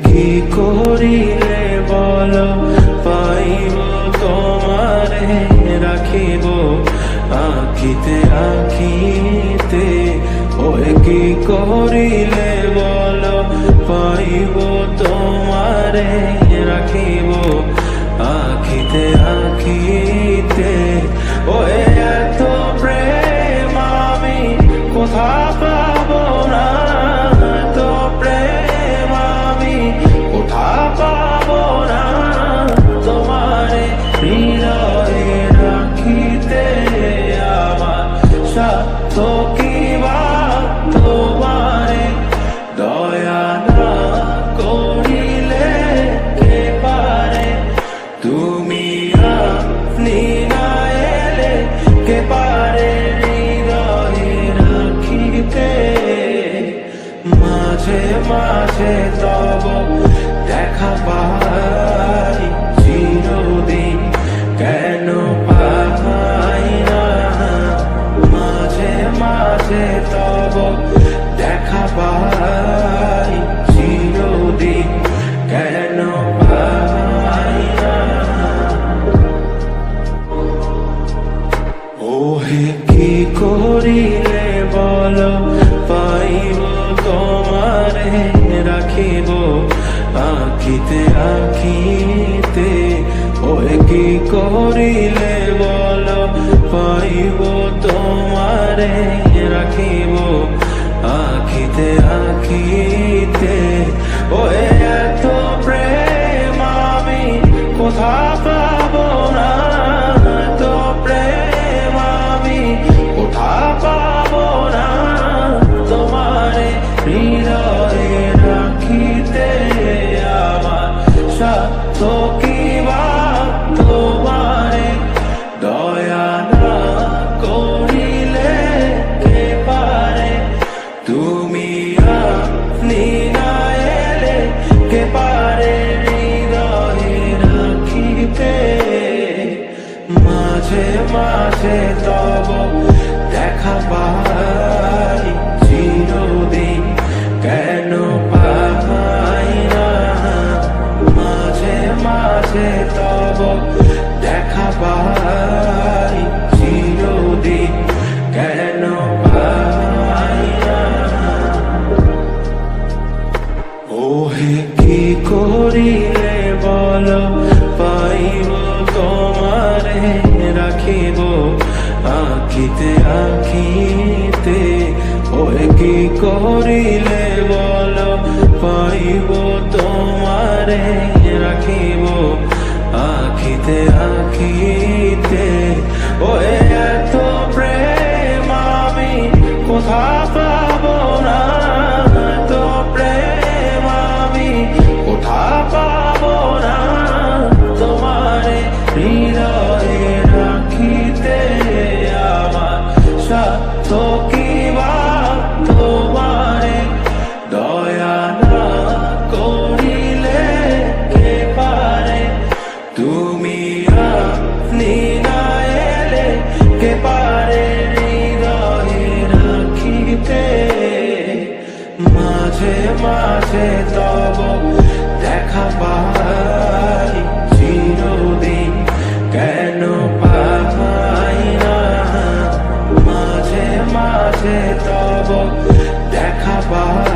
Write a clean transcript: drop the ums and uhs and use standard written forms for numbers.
কি করিলে বলো পাইব তোমারে রাখিব আখিতে আখিতে। ওই কি করিলে বলো পাইব তোমারে রাখিব আখিতে আখিতে। ওই এত প্রেম আমি কোথা পাবো না, এত প্রেম আমি কোথা পাবো না। তোমারে হৃদয়ে রাখিতে আমার সাধ্য কি বা তোমারে দয়া না করিলে কে পারে। তুমি আপনি না এলে কে পারে হৃদয়ে রাখিতে। মাঝে মাঝে তব দেখা পাই চিরদিন কেন পাই না। মাঝে মাঝে তব দেখা পাই চিরদিন কেন পাই না। ওহে কি করিলে বলো পাইব তোমারে রাখিব আখিতে আখিতে। ওহে কি করিলে বলো পাইব তোমারে রাখিব আখিতে আখিতে। ওহে এত প্রেম আমি কোথা পাবো না, এত প্রেম আমি কোথা পাবো না। তোমারে হৃদয়ে রাখিতে আমার সাধ্য কি বা তোমারে দয়া না করিলে কে পারে। তুমি আপনি না এলে কে পারে হৃদয়ে রাখিতে। মাঝে মাঝে তব দেখা পাই চিরদিন কেন পাই না। মাঝে মাঝে তব দেখা পাই চিরদিন কেন পাই না। ওহে কি করিলে বলো পাইব তোমারে রাখিব আখিতে আখিতে। ওহে কি করিলে বলো পাইব তোমারে রাখিব আখিতে আখিতে। ওহে এত প্রেম আমি কোথা পাবো না, এত প্রেম আমি কোথা পাবো না। তোমারে হৃদয়ে রাখিতে আমার সাধ্য কি বা তোমারে দয়া না করিলে কে পারে। তুমি আপনি না এলে কে পারে হৃদয়ে রাখিতে। মাঝে মাঝে তব দেখা পাই চিরদিন কেন পাই না। মাঝে মাঝে তব দেখা পাই